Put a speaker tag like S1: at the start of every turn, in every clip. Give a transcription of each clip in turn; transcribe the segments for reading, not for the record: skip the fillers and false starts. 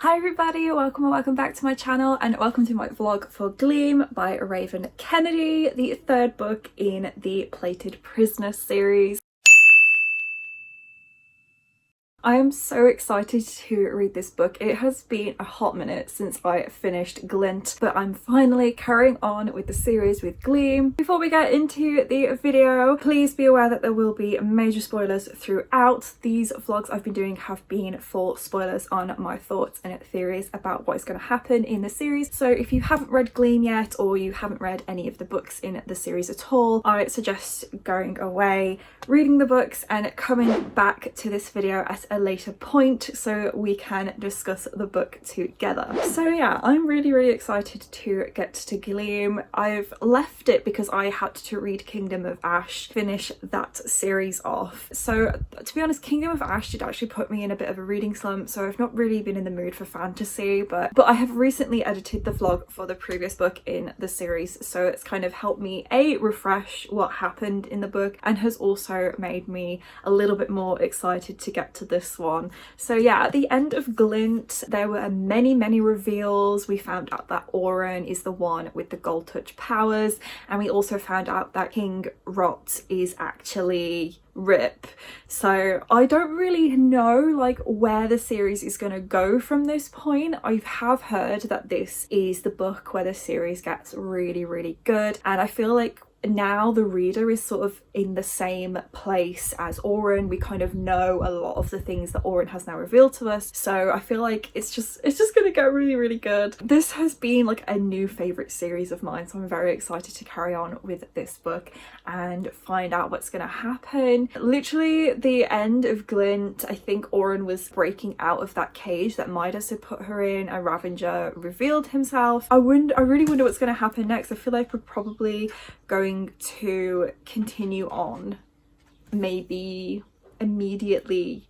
S1: Hi everybody, welcome back to my channel and welcome to my vlog for Gleam by Raven Kennedy, the third book in the Plated Prisoner series. I am so excited to read this book. It has been a hot minute since I finished Glint, but I'm finally carrying on with the series with Gleam. Before we get into the video, please be aware that there will be major spoilers throughout. These vlogs I've been doing have been full spoilers on my thoughts and theories about what is going to happen in the series. So if you haven't read Gleam yet, or you haven't read any of the books in the series at all, I suggest going away, reading the books and coming back to this video at a later point so we can discuss the book together. So yeah, I'm really excited to get to Gleam. I've left it because I had to read Kingdom of Ash, finish that series off. So to be honest, Kingdom of Ash did actually put me in a bit of a reading slump, so I've not really been in the mood for fantasy, but I have recently edited the vlog for the previous book in the series, so it's kind of helped me refresh what happened in the book and has also made me a little bit more excited to get to this one. So yeah, at the end of Glint there were many reveals. We found out that Auron is the one with the gold touch powers, and we also found out that King Rot is actually Rip. So I don't really know like where the series is going to go from this point. I have heard that this is the book where the series gets really good, and I feel like now the reader is sort of in the same place as Auron. We kind of know a lot of the things that Auron has now revealed to us, so I feel like it's just gonna get really good. This has been like a new favorite series of mine, so I'm very excited to carry on with this book and find out what's gonna happen. Literally the end of Glint, I think Auron was breaking out of that cage that Midas had put her in, and Ravenger revealed himself. I really wonder what's gonna happen next. I feel like we're probably going to continue on maybe immediately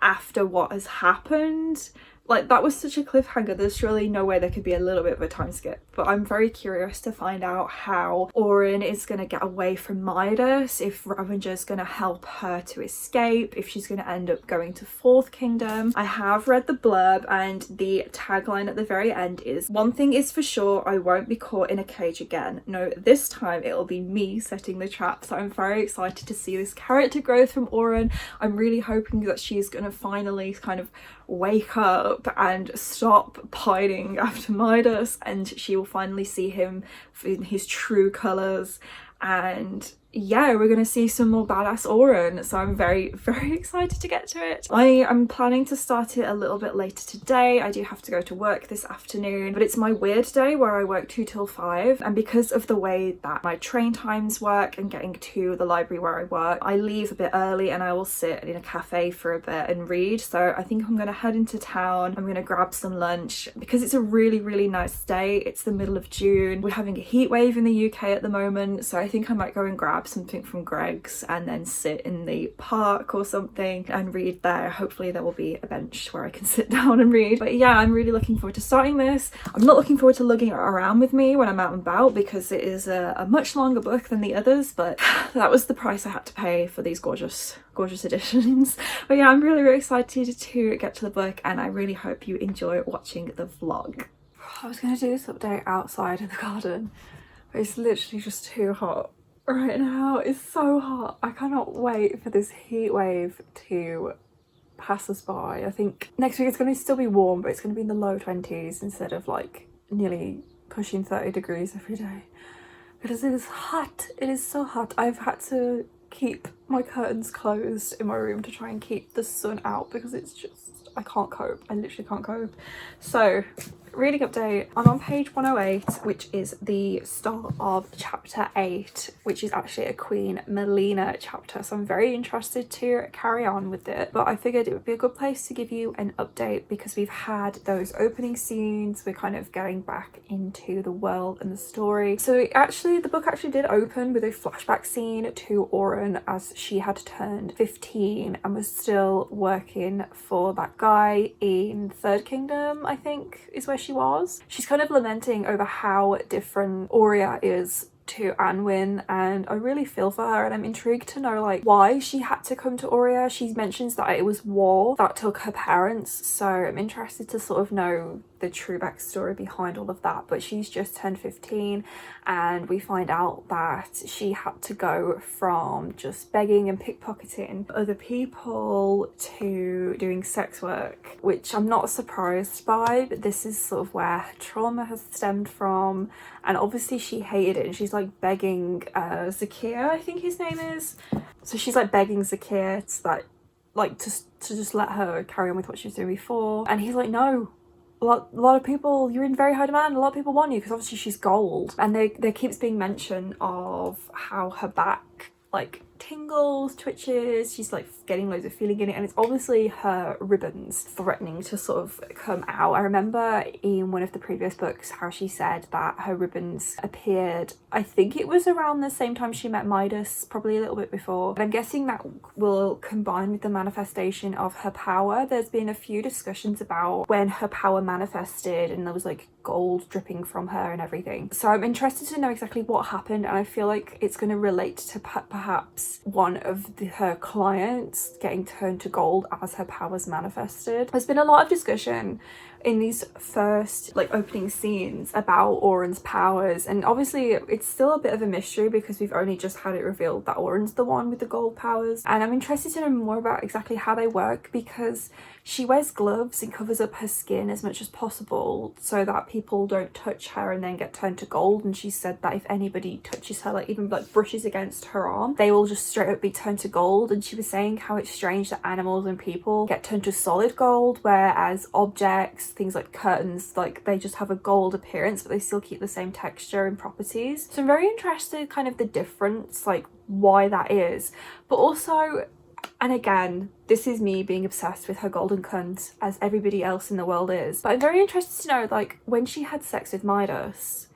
S1: after what has happened. Like, that was such a cliffhanger, there's surely no way there could be a little bit of a time skip. But I'm very curious to find out how Auron is going to get away from Midas, if Ravenger's going to help her to escape, if she's going to end up going to Fourth Kingdom. I have read the blurb and the tagline at the very end is, "One thing is for sure, I won't be caught in a cage again. No, this time it'll be me setting the trap." So I'm very excited to see this character growth from Auron. I'm really hoping that she's going to finally kind of wake up and stop pining after Midas, and she will finally see him in his true colours, and yeah, we're gonna see some more badass Auron. So I'm very excited to get to it. I am planning to start it a little bit later today. I do have to go to work this afternoon, but it's my weird day where I work 2 till 5, and because of the way that my train times work and getting to the library where I work, I leave a bit early and I will sit in a cafe for a bit and read. So I think I'm gonna head into town. I'm gonna grab some lunch because it's a really nice day. It's the middle of June. We're having a heat wave in the UK at the moment, so I think I might go and grab something from Greg's and then sit in the park or something and read there. Hopefully there will be a bench where I can sit down and read. But yeah, I'm really looking forward to starting this. I'm not looking forward to lugging it around with me when I'm out and about because it is a much longer book than the others, but that was the price I had to pay for these gorgeous editions. But yeah, I'm really excited to get to the book, and I really hope you enjoy watching the vlog. I was going to do this update outside in the garden, but it's literally just too hot right now. It's so hot. I cannot wait for this heat wave to pass us by. I think next week it's going to still be warm, but it's going to be in the low 20s instead of like nearly pushing 30 degrees every day, because it is hot. It is so hot. I've had to keep my curtains closed in my room to try and keep the sun out because it's just, I can't cope. I literally can't cope. So reading update, I'm on page 108, which is the start of chapter 8, which is actually a Queen Melina chapter, so I'm very interested to carry on with it. But I figured it would be a good place to give you an update because we've had those opening scenes. We're kind of getting back into the world and the story. So the book actually did open with a flashback scene to Auron as she had turned 15 and was still working for that guy in Third Kingdom, I think is where she was. She's kind of lamenting over how different Aurea is to Anwin, and I really feel for her, and I'm intrigued to know like why she had to come to Aurea. She mentions that it was war that took her parents, so I'm interested to sort of know the true backstory behind all of that. But she's just turned 15, and we find out that she had to go from just begging and pickpocketing other people to doing sex work, which I'm not surprised by, but this is sort of where her trauma has stemmed from. And obviously she hated it, and she's like begging Zakir, I think his name is. So she's like begging Zakir to like to just let her carry on with what she was doing before, and he's like, no. A lot of people, you're in very high demand, a lot of people want you, because obviously she's gold. And there keeps being mention of how her back like tingles, twitches, she's like getting loads of feeling in it, and it's obviously her ribbons threatening to sort of come out. I remember in one of the previous books how she said that her ribbons appeared, I think it was around the same time she met Midas, probably a little bit before, but I'm guessing that will combine with the manifestation of her power. There's been a few discussions about when her power manifested, and there was like gold dripping from her and everything. So I'm interested to know exactly what happened, and I feel like it's going to relate to perhaps one of her clients getting turned to gold as her powers manifested. There's been a lot of discussion in these first like opening scenes about Oren's powers, and obviously it's still a bit of a mystery because we've only just had it revealed that Oren's the one with the gold powers, and I'm interested to know more about exactly how they work, because she wears gloves and covers up her skin as much as possible so that people don't touch her and then get turned to gold. And she said that if anybody touches her, like even like brushes against her arm, they will just straight up be turned to gold. And she was saying how it's strange that animals and people get turned to solid gold, whereas objects, things like curtains, like they just have a gold appearance but they still keep the same texture and properties. So I'm very interested kind of the difference, like why that is. But also, and again, this is me being obsessed with her golden cunt as everybody else in the world is, but I'm very interested to know like when she had sex with Midas,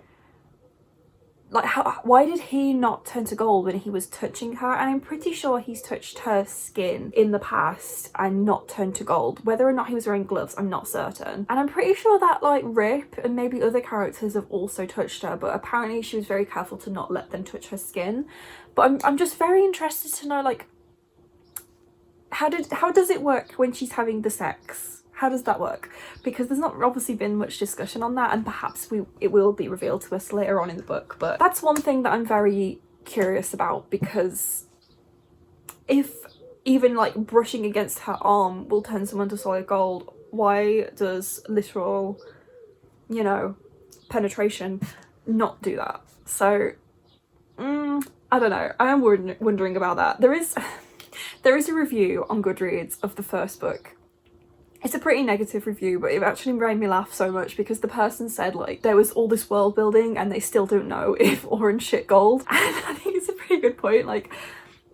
S1: like why did he not turn to gold when he was touching her? And I'm pretty sure he's touched her skin in the past and not turned to gold. Whether or not he was wearing gloves, I'm not certain. And I'm pretty sure that like Rip and maybe other characters have also touched her, but apparently she was very careful to not let them touch her skin. But I'm just very interested to know like how does it work when she's having the sex? How does that work? Because there's not obviously been much discussion on that, and perhaps it will be revealed to us later on in the book. But that's one thing that I'm very curious about, because if even like brushing against her arm will turn someone to solid gold, why does literal, you know, penetration not do that? So I don't know, I am wondering about that. There is a review on Goodreads of the first book. It's a pretty negative review, but it actually made me laugh so much because the person said like there was all this world building and they still don't know if Oren shit gold. And I think it's a pretty good point. Like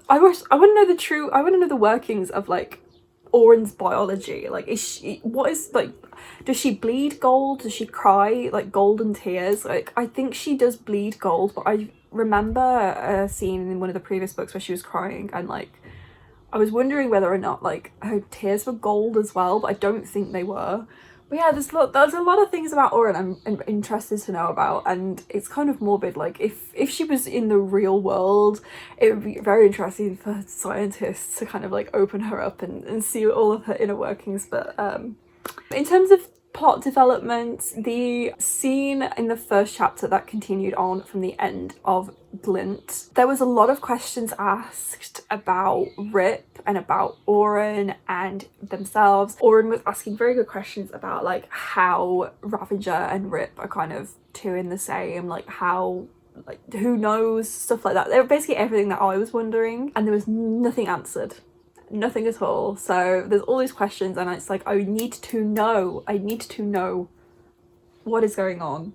S1: I want to know the workings of like Oren's biology. Like does she bleed gold? Does she cry like golden tears? Like I think she does bleed gold, but I remember a scene in one of the previous books where she was crying, and like I was wondering whether or not like her tears were gold as well, but I don't think they were. But yeah, there's a lot of things about Oren I'm interested to know about, and it's kind of morbid. Like if she was in the real world, it would be very interesting for scientists to kind of like open her up and see all of her inner workings. But in terms of plot development, the scene in the first chapter that continued on from the end of Glint, there was a lot of questions asked about Rip and about Oren and themselves. Oren was asking very good questions about like how Ravager and Rip are kind of two in the same, like how, like who knows, stuff like that. They were basically everything that I was wondering, and there was nothing answered. Nothing at all. So there's all these questions, and it's like I need to know what is going on.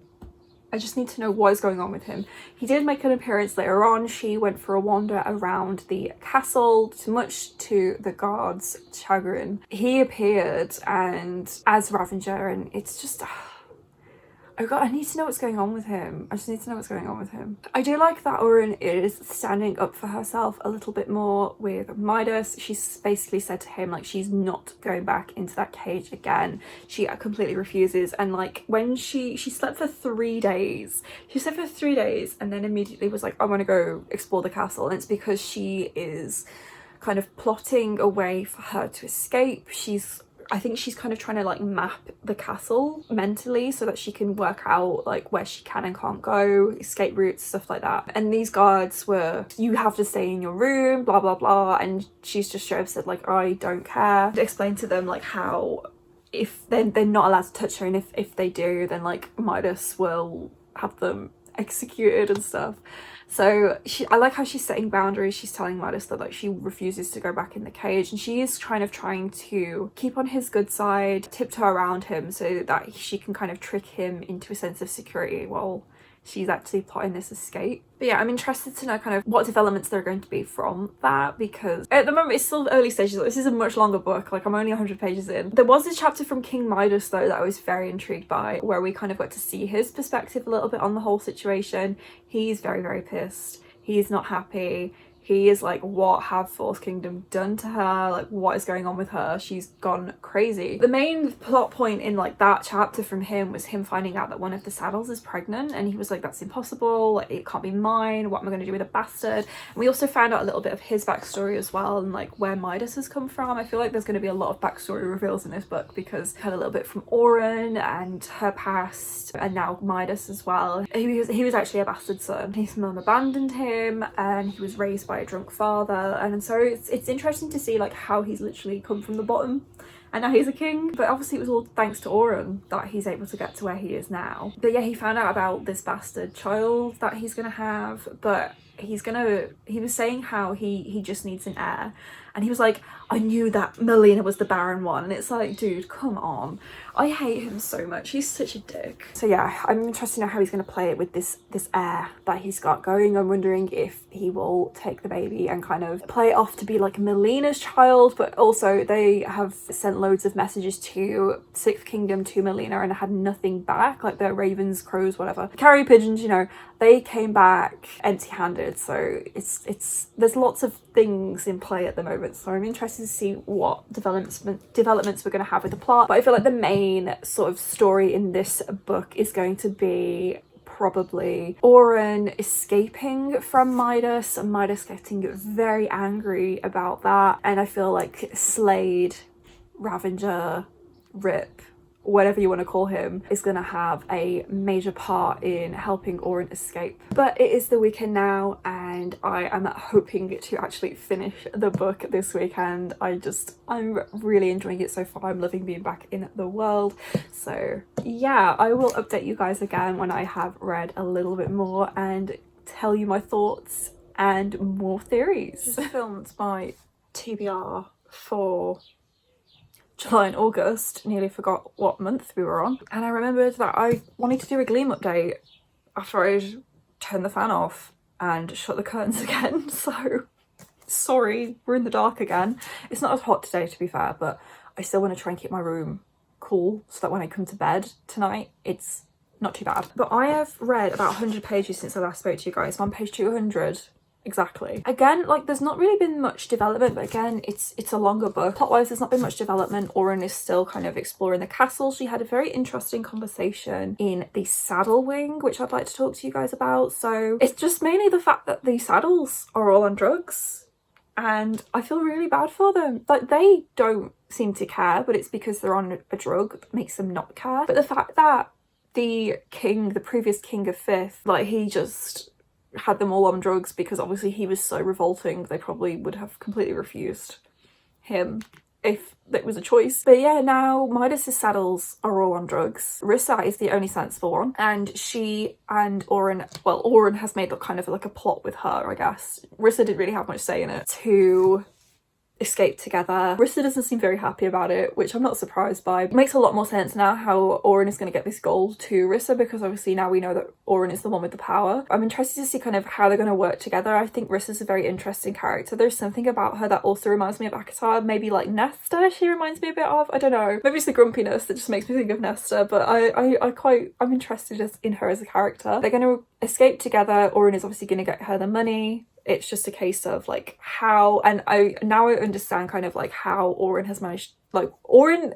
S1: I just need to know what is going on with him. He did make an appearance later on. She went for a wander around the castle, much to the guards' chagrin. He appeared and as Ravager, and it's just
S2: I need to know what's going on with him. I just need to know what's going on with him. I do like that Oren is standing up for herself a little bit more with Midas. She's basically said to him, like, she's not going back into that cage again. She completely refuses. And like, when she slept for 3 days, she slept for 3 days and then immediately was like, I want to go explore the castle. And it's because she is kind of plotting a way for her to escape. I think she's kind of trying to like map the castle mentally so that she can work out like where she can and can't go, escape routes, stuff like that. And these guards were, you have to stay in your room, blah blah blah, and she's just straight up said like, I don't care. Explain to them like how if they're not allowed to touch her, and if they do, then like Midas will have them executed and stuff. So I like how she's setting boundaries. She's telling Midas that like she refuses to go back in the cage, and she is kind of trying to keep on his good side, tiptoe around him so that she can kind of trick him into a sense of security while she's actually plotting this escape. But yeah, I'm interested to know kind of what developments there are going to be from that, because at the moment it's still early stages. This is a much longer book, like I'm only 100 pages in. There was this chapter from King Midas though that I was very intrigued by, where we kind of got to see his perspective a little bit on the whole situation. He's very, very pissed. He's not happy. He is like, what have Fourth Kingdom done to her? Like, what is going on with her? She's gone crazy. The main plot point in like that chapter from him was him finding out that one of the saddles is pregnant, and he was like, that's impossible, like, it can't be mine, what am I going to do with a bastard? And we also found out a little bit of his backstory as well, and like where Midas has come from. I feel like there's going to be a lot of backstory reveals in this book, because we had a little bit from Oren and her past, and now Midas as well. He was actually a bastard son. His mum abandoned him, and he was raised by a drunk father, and so it's interesting to see like how he's literally come from the bottom and now he's a king. But obviously it was all thanks to Oren that he's able to get to where he is now. But yeah, he found out about this bastard child that he's gonna have, but he was saying how he just needs an heir, and he was like, I knew that Melina was the barren one, and it's like, dude, come on. I hate him so much. He's such a dick. So yeah, I'm interested to know how he's going to play it with this heir that he's got going. I'm wondering if he will take the baby and kind of play it off to be like Melina's child, but also they have sent loads of messages to Sixth Kingdom, to Melina, and had nothing back, like the ravens, crows, whatever. Carrier pigeons, you know, they came back empty-handed. So there's lots of things in play at the moment. So I'm interested to see what developments we're going to have with the plot. But I feel like the main sort of story in this book is going to be probably Oren escaping from Midas, and Midas getting very angry about that. And I feel like Slade, Ravenger, Rip, whatever you want to call him, is going to have a major part in helping Oren escape. But it is the weekend now, and I am hoping to actually finish the book this weekend. I'm really enjoying it so far. I'm loving being back in the world. So yeah, I will update you guys again when I have read a little bit more and tell you my thoughts and more theories. This is filmed by TBR for July and August. Nearly forgot what month we were on, and I remembered that I wanted to do a Gleam update after I turned the fan off and shut the curtains again. So sorry, we're in the dark again. It's not as hot today, to be fair, but I still want to try and keep my room cool so that when I come to bed tonight it's not too bad. But I have read about 100 pages since I last spoke to you guys. I'm on page 200 exactly. Again, like, there's not really been much development, but again, it's a longer book. Plot-wise, there's not been much development. Oren is still kind of exploring the castle. She had a very interesting conversation in the saddle wing, which I'd like to talk to you guys about. So it's just mainly the fact that the saddles are all on drugs, and I feel really bad for them. Like, they don't seem to care, but it's because they're on a drug that makes them not care. But the fact that the previous king of Fifth, like, he just had them all on drugs because obviously he was so revolting, they probably would have completely refused him if it was a choice. But yeah, now Midas's saddles are all on drugs. Rissa is the only sensible one, and she and Oren, well, Oren has made kind of like a plot with her, I guess. Rissa didn't really have much say in it, to escape together. Rissa doesn't seem very happy about it, which I'm not surprised by. It makes a lot more sense now how Oren is going to get this gold to Rissa, because obviously now we know that Oren is the one with the power. I'm interested to see kind of how they're going to work together. I think Rissa's a very interesting character. There's something about her that also reminds me of Akatar, maybe like Nesta she reminds me a bit of. I don't know. Maybe it's the grumpiness that just makes me think of Nesta, but I'm interested in her as a character. They're going to escape together. Oren is obviously going to get her the money. It's just a case of like how, and I understand kind of like how Oren has managed, like Oren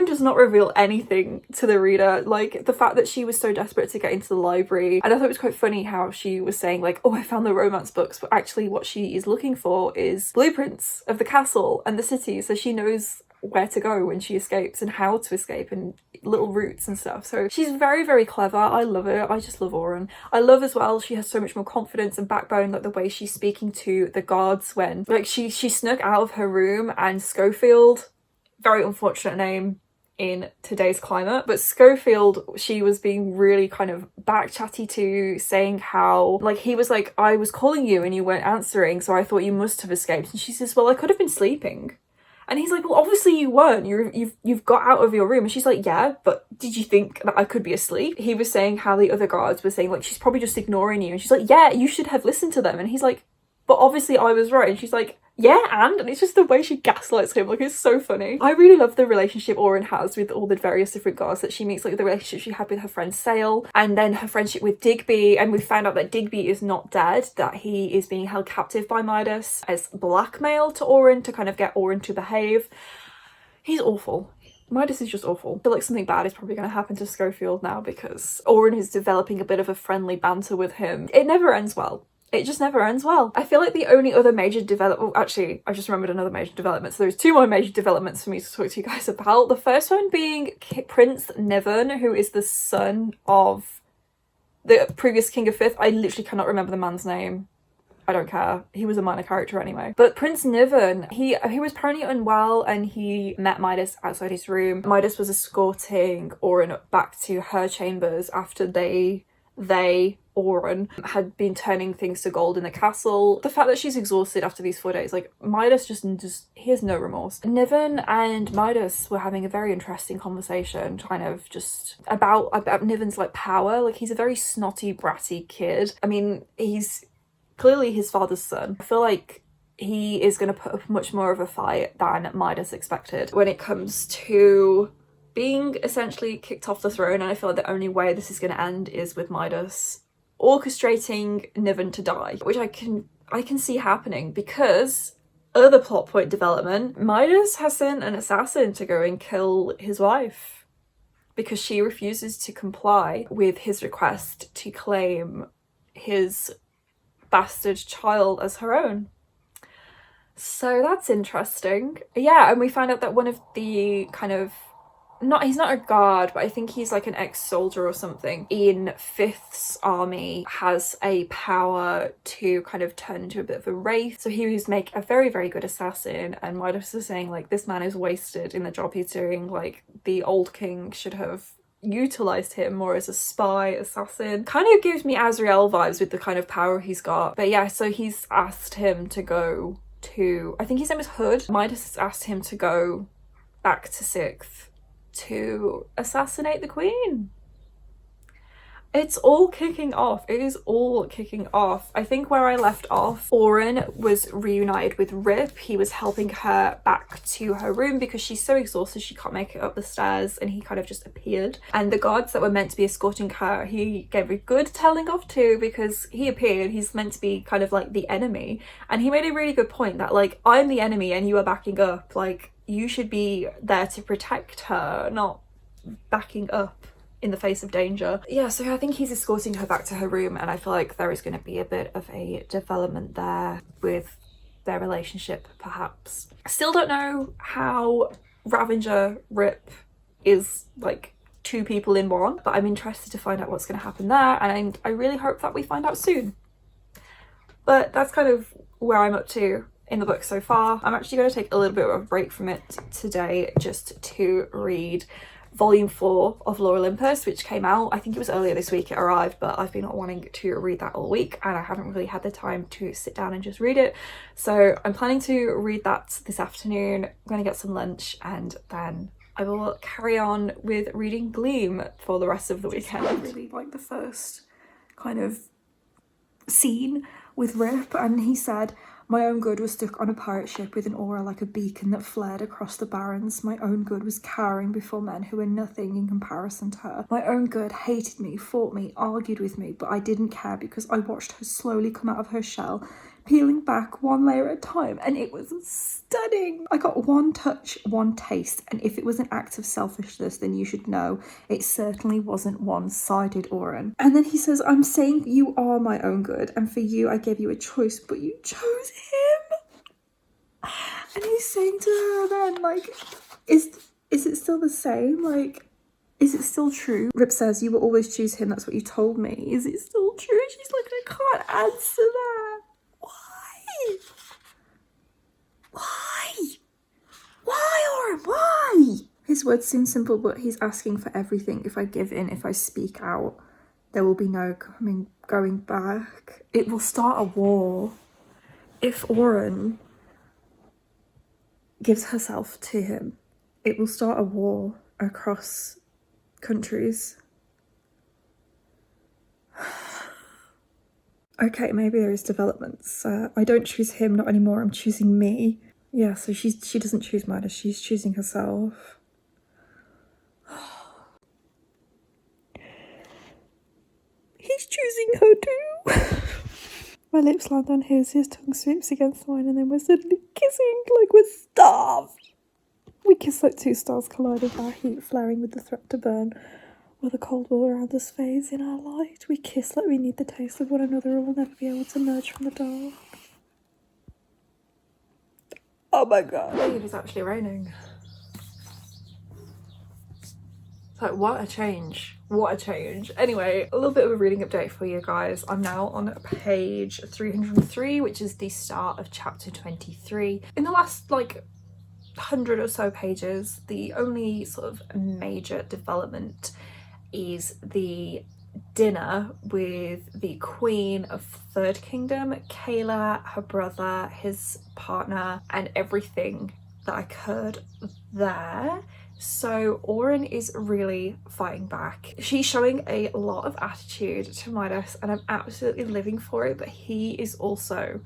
S2: does not reveal anything to the reader. Like the fact that she was so desperate to get into the library, and I thought it was quite funny how she was saying like, oh, I found the romance books, but actually what she is looking for is blueprints of the castle and the city, so she knows where to go when she escapes and how to escape and little routes and stuff. So she's very, very clever. I love her. I just love Oren. I love as well she has so much more confidence and backbone, like the way she's speaking to the guards when like she snuck out of her room, and Schofield, very unfortunate name in today's climate, but Schofield, she was being really kind of back chatty to, saying how like he was like, I was calling you and you weren't answering, so I thought you must have escaped. And she says, well, I could have been sleeping. And he's like, well, obviously you weren't. You've got out of your room. And she's like, yeah, but did you think that I could be asleep? He was saying how the other guards were saying like, she's probably just ignoring you. And she's like, yeah, you should have listened to them. And he's like, but obviously I was right. And she's like, yeah, and it's just the way she gaslights him, like it's so funny. I really love the relationship Oren has with all the various different guards that she meets, like the relationship she had with her friend Sale, and then her friendship with Digby. And we found out that Digby is not dead, that he is being held captive by Midas as blackmail to Oren to kind of get Oren to behave. He's awful. Midas is just awful. I feel like something bad is probably going to happen to Schofield now, because Oren is developing a bit of a friendly banter with him. It never ends well. It just never ends well. I feel like the only other major development, actually, I just remembered another major development. So there's two more major developments for me to talk to you guys about. The first one being Prince Niven, who is the son of the previous King of Fifth. I literally cannot remember the man's name. I don't care. He was a minor character anyway. But Prince Niven, he was apparently unwell, and he met Midas outside his room. Midas was escorting Oren back to her chambers after Oren had been turning things to gold in the castle. The fact that she's exhausted after these 4 days, like Midas just he has no remorse. Niven and Midas were having a very interesting conversation, kind of just about Niven's like power. Like he's a very snotty, bratty kid. I mean, he's clearly his father's son. I feel like he is going to put up much more of a fight than Midas expected when it comes to being essentially kicked off the throne. And I feel like the only way this is going to end is with Midas orchestrating Niven to die, which I can see happening, because other plot point development, Midas has sent an assassin to go and kill his wife because she refuses to comply with his request to claim his bastard child as her own. So that's interesting. Yeah, and we found out that one of the kind of he's not a guard, but I think he's like an ex-soldier or something in Fifth's army, has a power to kind of turn into a bit of a wraith. So he was make a very, very good assassin, and Midas is saying like, this man is wasted in the job he's doing. Like the old king should have utilized him more as a spy assassin. Kind of gives me Azrael vibes with the kind of power he's got. But yeah, so he's asked him to go to, I think his name is Hood. Midas has asked him to go back to Sixth to assassinate the queen. It's all kicking off. It is all kicking off. I think where I left off, Oren was reunited with Rip. He was helping her back to her room because she's so exhausted she can't make it up the stairs, and he kind of just appeared. And the guards that were meant to be escorting her, he gave a good telling off to, because he appeared. He's meant to be kind of like the enemy. And he made a really good point that like, I'm the enemy and you are backing up. Like, you should be there to protect her, not backing up in the face of danger. Yeah, so I think he's escorting her back to her room, and I feel like there is going to be a bit of a development there with their relationship, perhaps. I still don't know how Ravenger Rip is like two people in one, but I'm interested to find out what's going to happen there, and I really hope that we find out soon. But that's kind of where I'm up to in the book so far. I'm actually going to take a little bit of a break from it today just to read volume 4 of Lore Olympus, which came out, I think it was earlier this week it arrived, but I've been wanting to read that all week and I haven't really had the time to sit down and just read it. So I'm planning to read that this afternoon. I'm going to get some lunch and then I will carry on with reading Gleam for the rest of the weekend. I really like the first kind of scene with Rip, and he said, "My own good was stuck on a pirate ship with an aura like a beacon that flared across the barrens. My own good was cowering before men who were nothing in comparison to her. My own good hated me, fought me, argued with me, but I didn't care because I watched her slowly come out of her shell, peeling back one layer at a time, and it was stunning. I got one touch, one taste, and if it was an act of selfishness, then you should know it certainly wasn't one-sided, Oren." And then he says, "I'm saying you are my own good, and for you I gave you a choice, but you chose him." And he's saying to her then, like, is it still the same? Like, is it still true? Rip says, "You will always choose him, that's what you told me. Is it still true?" She's like, "I can't answer that." Why, Oren? Why? His words seem simple, but he's asking for everything. If I give in, if I speak out, there will be no going back. It will start a war. If Oren gives herself to him, it will start a war across countries. Okay, maybe there is developments. I don't choose him, not anymore. I'm choosing me. Yeah, so she doesn't choose Midas. She's choosing herself. He's choosing her too. My lips land on his tongue sweeps against mine, and then we're suddenly kissing like we're starved. We kiss like two stars colliding, our heat flaring with the threat to burn, while the cold will around us fades in our light. We kiss like we need the taste of one another or we'll never be able to emerge from the dark. Oh my god. I believe it's actually raining. So what a change. What a change. Anyway, a little bit of a reading update for you guys. I'm now on page 303, which is the start of chapter 23. In the last like 100 or so pages, the only sort of major development is the dinner with the Queen of Third Kingdom, Kayla, her brother, his partner, and everything that occurred there. So Oren is really fighting back. She's showing a lot of attitude to Midas and I'm absolutely living for it, but he is also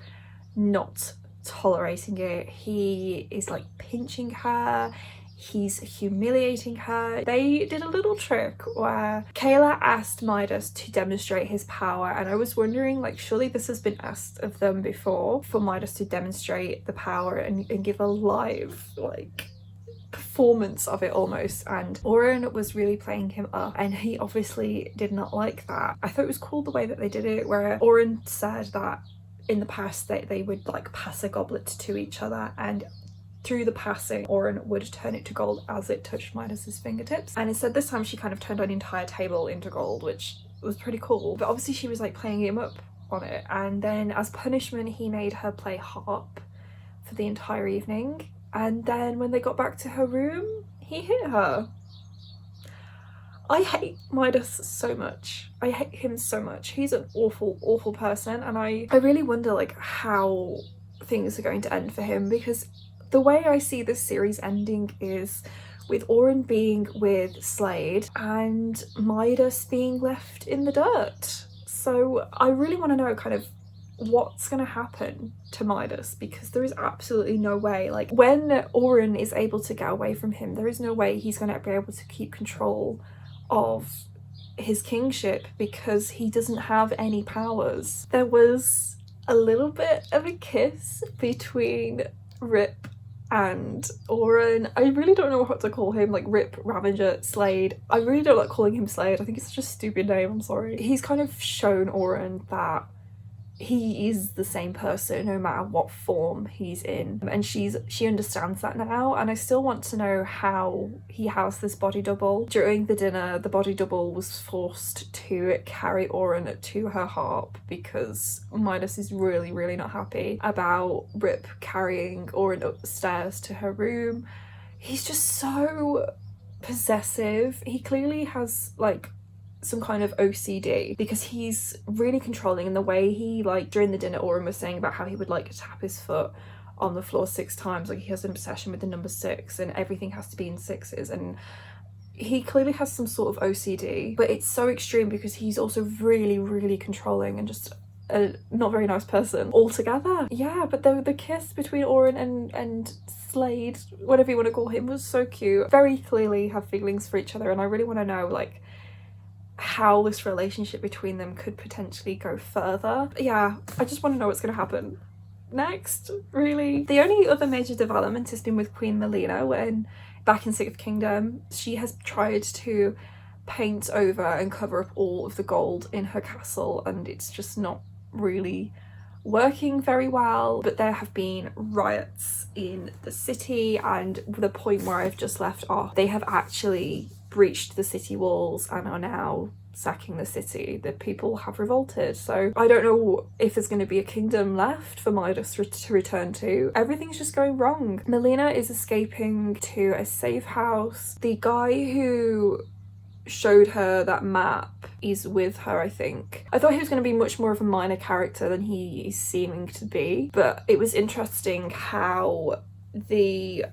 S2: not tolerating it. He is like pinching her, he's humiliating her. They did a little trick where Kayla asked Midas to demonstrate his power, and I was wondering, like, surely this has been asked of them before, for Midas to demonstrate the power and give a live like performance of it almost. And Oren was really playing him up and he obviously did not like that. I thought it was cool the way that they did it, where Oren said that in the past they would like pass a goblet to each other, and through the passing Oren would turn it to gold as it touched Midas's fingertips. And instead this time she kind of turned an entire table into gold, which was pretty cool. But obviously she was like playing him up on it, and then as punishment he made her play harp for the entire evening. And then when they got back to her room, he hit her. I hate Midas so much. I hate him so much. He's an awful, awful person, and I really wonder like how things are going to end for him, because the way I see this series ending is with Oren being with Slade and Midas being left in the dirt. So I really want to know kind of what's going to happen to Midas, because there is absolutely no way, like when Oren is able to get away from him, there is no way he's going to be able to keep control of his kingship because he doesn't have any powers. There was a little bit of a kiss between Rip and Oren. I really don't know what to call him, like Rip, Ravager, Slade. I really don't like calling him Slade. I think it's such a stupid name, I'm sorry. He's kind of shown Oren that he is the same person no matter what form he's in, and she understands that now. And I still want to know how he has this body double. During the dinner, the body double was forced to carry Oren to her harp because Midas is really, really not happy about Rip carrying Oren upstairs to her room. He's just so possessive. He clearly has like some kind of OCD because he's really controlling in the way he, like during the dinner, Oren was saying about how he would like tap his foot on the floor 6 times, like he has an obsession with the number 6 and everything has to be in 6s, and he clearly has some sort of OCD, but it's so extreme because he's also really controlling and just a not very nice person altogether. Yeah, but the kiss between Oren and Slade, whatever you want to call him, was so cute. Very clearly have feelings for each other, and I really want to know like how this relationship between them could potentially go further. But yeah, I just want to know what's going to happen next, really. The only other major development has been with Queen Melina. When back in Sixth Kingdom, she has tried to paint over and cover up all of the gold in her castle, and it's just not really working very well. But there have been riots in the city, and the point where I've just left off, they have actually breached the city walls and are now sacking the city. The people have revolted, so I don't know if there's going to be a kingdom left for Midas to return to. Everything's just going wrong. Melina is escaping to a safe house. The guy who showed her that map is with her, I think. I thought he was going to be much more of a minor character than he is seeming to be, but it was interesting how the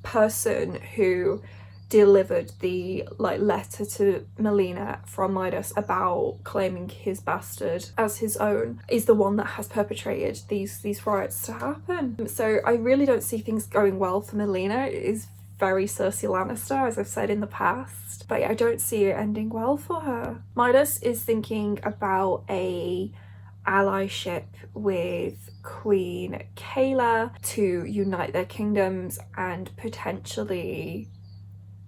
S2: person who delivered the like letter to Melina from Midas about claiming his bastard as his own is the one that has perpetrated these riots to happen. So I really don't see things going well for Melina. It is very Cersei Lannister, as I've said in the past, but I don't see it ending well for her. Midas is thinking about a allyship with Queen Kayla to unite their kingdoms and potentially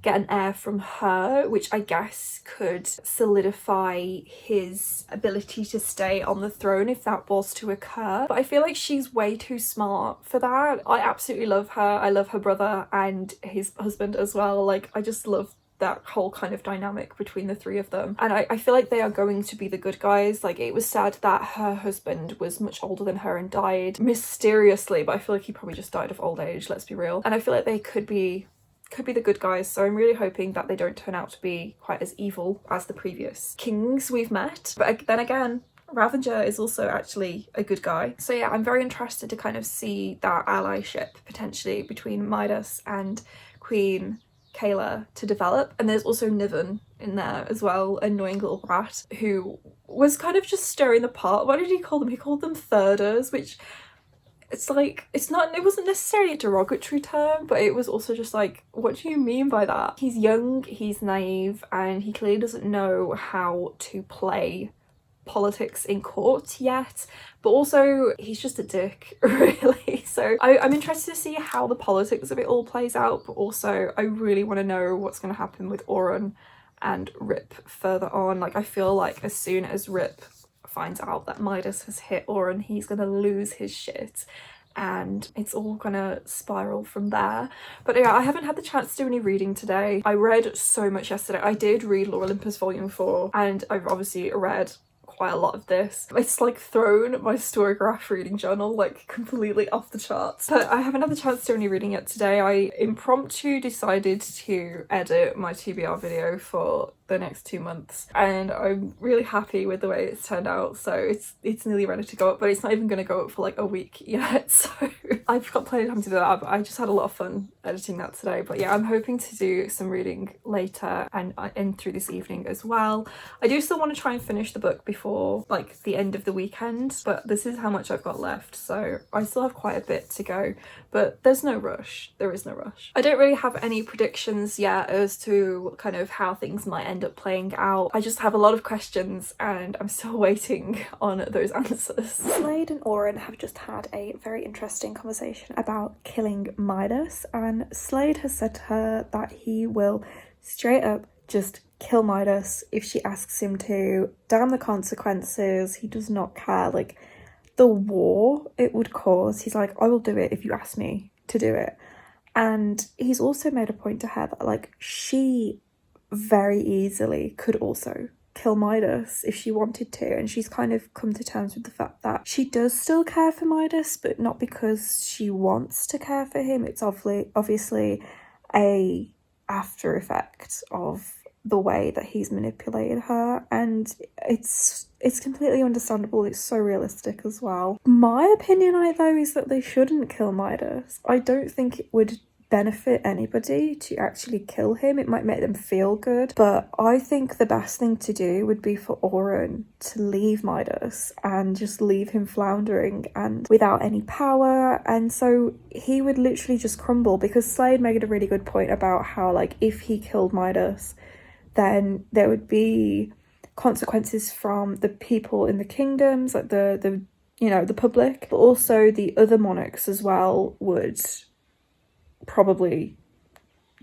S2: get an heir from her, which I guess could solidify his ability to stay on the throne if that was to occur. But I feel like she's way too smart for that. I absolutely love her. I love her brother and his husband as well. Like, I just love that whole kind of dynamic between the three of them, and I feel like they are going to be the good guys. Like, it was sad that her husband was much older than her and died mysteriously, but I feel like he probably just died of old age, let's be real. And I feel like they could be the good guys, so I'm really hoping that they don't turn out to be quite as evil as the previous kings we've met. But then again, Ravager is also actually a good guy. So yeah, I'm very interested to kind of see that allyship potentially between Midas and Queen Kayla to develop. And there's also Niven in there as well, annoying little brat who was kind of just stirring the pot. What did he call them? He called them thirders, which it's like, it wasn't necessarily a derogatory term, but it was also just like, what do you mean by that? He's young, he's naive, and he clearly doesn't know how to play politics in court yet, but also he's just a dick, really. So I'm interested to see how the politics of it all plays out, but also I really want to know what's going to happen with Oren and Rip further on. Like, I feel like as soon as Rip finds out that Midas has hit Oren, he's gonna lose his shit and it's all gonna spiral from there. But yeah, I haven't had the chance to do any reading today. I read so much yesterday. I did read Lore Olympus Volume 4 and I've obviously read quite a lot of this. It's like thrown my Storygraph reading journal like completely off the charts. But I haven't had the chance to do any reading yet today. I impromptu decided to edit my TBR video for the next 2 months and I'm really happy with the way it's turned out. So it's nearly ready to go up, but it's not even going to go up for like a week yet, so I've got plenty of time to do that. But I just had a lot of fun editing that today. But yeah, I'm hoping to do some reading later and through this evening as well. I do still want to try and finish the book before like the end of the weekend, but this is how much I've got left, so I still have quite a bit to go, but there's no rush. There is no rush. I don't really have any predictions yet as to kind of how things might end up playing out. I just have a lot of questions and I'm still waiting on those answers. Slade and Oren have just had a very interesting conversation about killing Midas, and Slade has said to her that he will straight up just kill Midas if she asks him to. Damn the consequences, he does not care. Like, the war it would cause, he's like, I will do it if you ask me to do it. And he's also made a point to her that like she very easily could also kill Midas if she wanted to, and she's kind of come to terms with the fact that she does still care for Midas, but not because she wants to care for him. It's obviously a after effect of the way that he's manipulated her, and it's completely understandable. It's so realistic as well. My opinion on it though is that they shouldn't kill Midas. I don't think it would benefit anybody to actually kill him. It might make them feel good, but I think the best thing to do would be for Oren to leave Midas and just leave him floundering and without any power, and so he would literally just crumble, because Slade made a really good point about how, like, if he killed Midas, then there would be consequences from the people in the kingdoms, like the you know, the public, but also the other monarchs as well would probably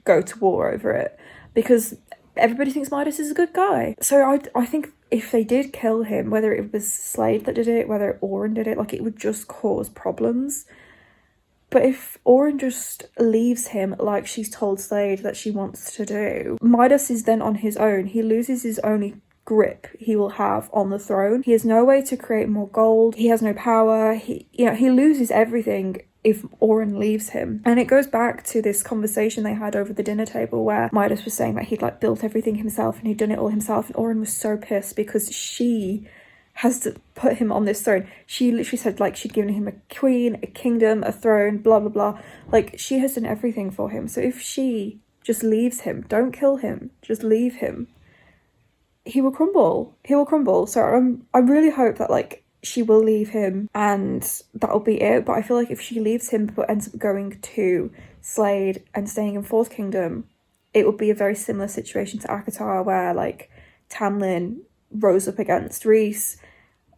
S2: go to war over it, because everybody thinks Midas is a good guy. So I think if they did kill him, whether it was Slade that did it, whether Oren did it, like, it would just cause problems. But if Oren just leaves him like she's told Slade that she wants to do, Midas is then on his own. He loses his only grip he will have on the throne. He has no way to create more gold. He has no power. He loses everything if Oren leaves him. And it goes back to this conversation they had over the dinner table where Midas was saying that he'd, like, built everything himself and he'd done it all himself, and Oren was so pissed because she has to put him on this throne. She literally said, like, she'd given him a queen, a kingdom, a throne, blah blah blah. Like, she has done everything for him. So if she just leaves him, don't kill him, just leave him, he will crumble. He will crumble. So I really hope that, like, she will leave him and that'll be it. But I feel like if she leaves him but ends up going to Slade and staying in Fourth Kingdom, it would be a very similar situation to Akatar, where, like, Tamlin rose up against Rhys.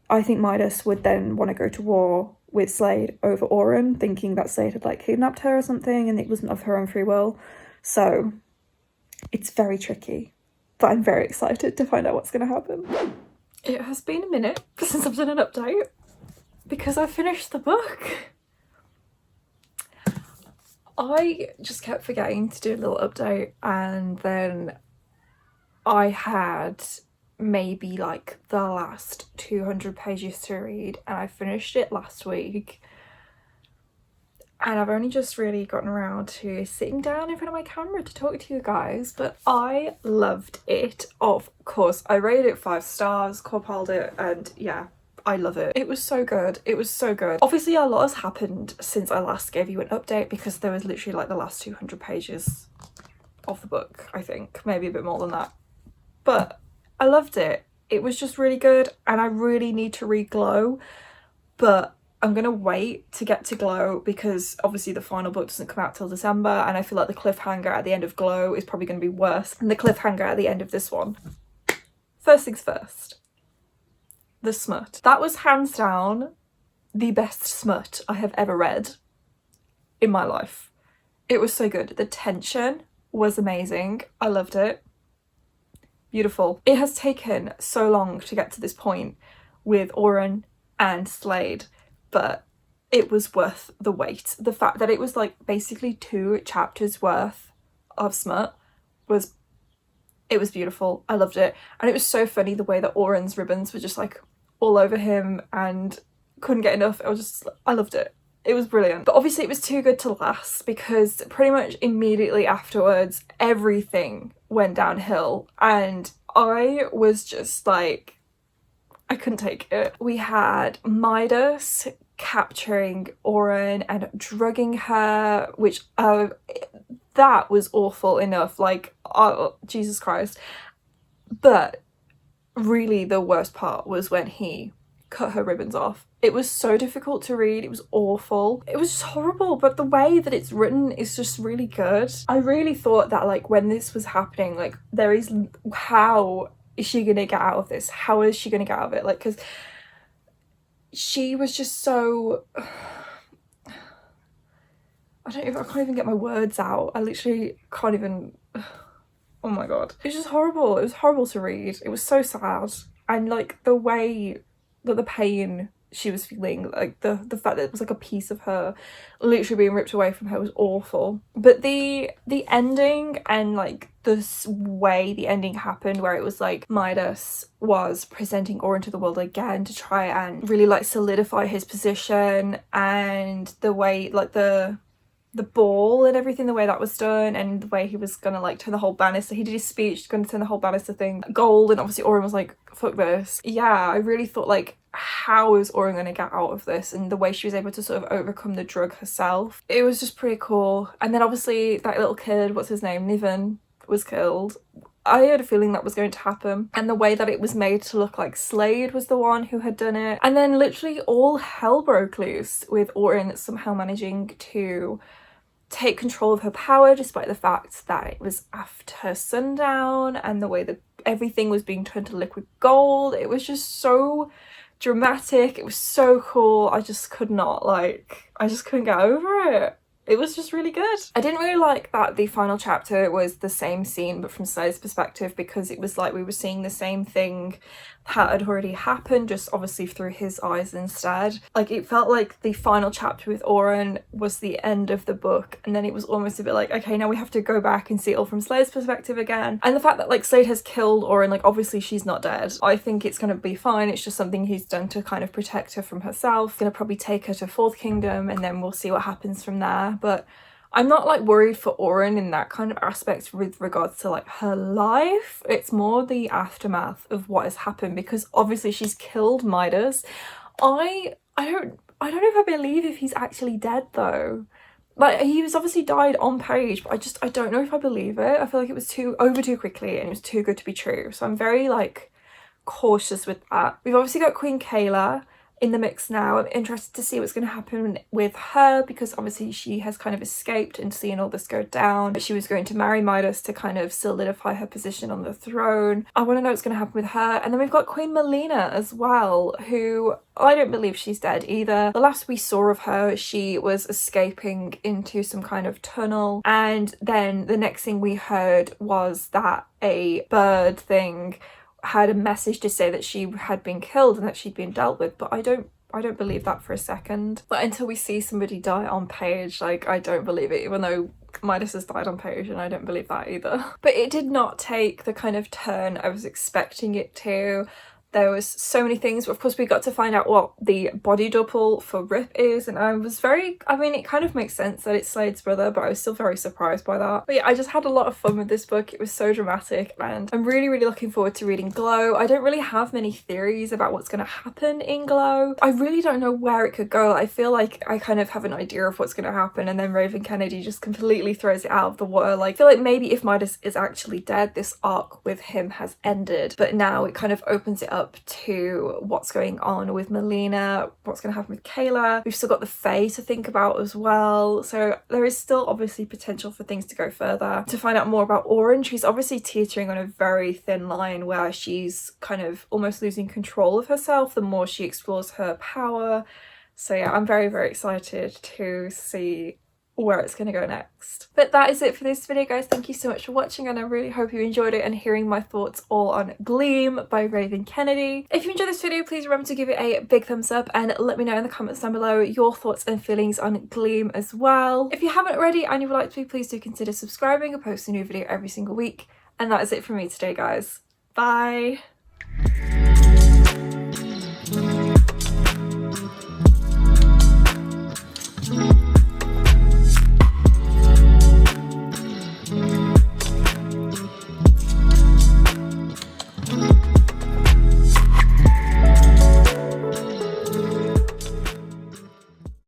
S2: I think Midas would then want to go to war with Slade over Oren, thinking that Slade had, like, kidnapped her or something and it wasn't of her own free will. So it's very tricky, but I'm very excited to find out what's going to happen. It has been a minute since I've done an update because I finished the book. I just kept forgetting to do a little update, and then I had maybe, like, the last 200 pages to read, and I finished it last week. And I've only just really gotten around to sitting down in front of my camera to talk to you guys, but I loved it. Of course, I rated it 5 stars, compiled it, and yeah, I love it. It was so good. It was so good. Obviously, a lot has happened since I last gave you an update, because there was literally, like, the last 200 pages of the book, I think. Maybe a bit more than that. But I loved it. It was just really good, and I really need to read Glow, but I'm gonna wait to get to Glow because obviously the final book doesn't come out till December, and I feel like the cliffhanger at the end of Glow is probably going to be worse than the cliffhanger at the end of this one. First things first, the smut. That was hands down the best smut I have ever read in my life. It was so good. The tension was amazing. I loved it. Beautiful. It has taken so long to get to this point with Oren and Slade, but it was worth the wait. The fact that it was, like, basically 2 chapters worth of smut was beautiful. I loved it. And it was so funny the way that Oren's ribbons were just, like, all over him and couldn't get enough. I loved it. It was brilliant. But obviously it was too good to last, because pretty much immediately afterwards everything went downhill, and I was just like, I couldn't take it. We had Midas capturing Oren and drugging her, which that was awful enough, like, oh, Jesus Christ. But really the worst part was when he cut her ribbons off. It was so difficult to read. It was awful. It was just horrible, but the way that it's written is just really good. I really thought that, like, when this was happening, like, how is she gonna get out of this? How is she gonna get out of it? Like, because she was just so, I can't even get my words out. I literally can't even, oh my god. It was just horrible. It was horrible to read. It was so sad. And, like, the way that the pain she was feeling, like the fact that it was, like, a piece of her literally being ripped away from her was awful. But the ending and, like, the way the ending happened, where it was like Midas was presenting Oren to the world again to try and really, like, solidify his position, and the way, like, the
S1: the ball and everything, the way that was done, and the way he was gonna like turn the whole banister, he did his speech, gonna turn the whole banister thing gold, and obviously Oren was like, fuck this. Yeah, I really thought like, how is Oren gonna get out of this, and the way she was able to sort of overcome the drug herself, it was just pretty cool. And then obviously that little kid, what's his name, Niven, was killed. I had a feeling that was going to happen, and the way that it was made to look like Slade was the one who had done it. And then literally all hell broke loose with Oren somehow managing to take control of her power, despite the fact that it was after sundown, and the way that everything was being turned to liquid gold. It was just so dramatic. It was so cool. I just couldn't get over it. It was just really good. I didn't really like that the final chapter was the same scene but from Slade's perspective, because it was like we were seeing the same thing that had already happened, just obviously through his eyes instead. Like, it felt like the final chapter with Oren was the end of the book, and then it was almost a bit like, okay, now we have to go back and see it all from Slade's perspective again. And the fact that like Slade has killed Oren, like obviously she's not dead. I think it's gonna be fine. It's just something he's done to kind of protect her from herself. Gonna probably take her to Fourth Kingdom, and then we'll see what happens from there. But I'm not like worried for Oren in that kind of aspect with regards to like her life. It's more the aftermath of what has happened, because obviously she's killed Midas. I don't know if I believe if he's actually dead though. Like, he was obviously died on page, but I don't know if I believe it. I feel like it was too quickly, and it was too good to be true. So I'm very like cautious with that. We've obviously got Queen Kayla in the mix now. I'm interested to see what's going to happen with her, because obviously she has kind of escaped and seeing all this go down. But she was going to marry Midas to kind of solidify her position on the throne. I want to know what's going to happen with her. And then we've got Queen Melina as well, who I don't believe she's dead either. The last we saw of her, she was escaping into some kind of tunnel, and then the next thing we heard was that a bird thing had a message to say that she had been killed and that she'd been dealt with, but I don't believe that for a second. But until we see somebody die on page, like, I don't believe it, even though Midas has died on page, and I don't believe that either. But it did not take the kind of turn I was expecting it to. There was so many things. Of course, we got to find out what the body double for Rip is, and I mean, it kind of makes sense that it's Slade's brother, but I was still very surprised by that. But yeah, I just had a lot of fun with this book. It was so dramatic, and I'm really, really looking forward to reading Glow. I don't really have many theories about what's going to happen in Glow. I really don't know where it could go. I feel like I kind of have an idea of what's going to happen, and then Raven Kennedy just completely throws it out of the water. Like, I feel like maybe if Midas is actually dead, this arc with him has ended, but now it kind of opens it up to what's going on with Melina, what's going to happen with Kayla. We've still got the Fae to think about as well, so there is still obviously potential for things to go further. To find out more about Oren, she's obviously teetering on a very thin line where she's kind of almost losing control of herself the more she explores her power. So yeah, I'm very, very excited to see where it's going to go next. But that is it for this video, guys. Thank you so much for watching, and I really hope you enjoyed it and hearing my thoughts all on Gleam by Raven Kennedy. If you enjoyed this video, please remember to give it a big thumbs up and let me know in the comments down below your thoughts and feelings on Gleam as well. If you haven't already and you would like to, please do consider subscribing. I post a new video every single week. And that is it from me today, guys. Bye!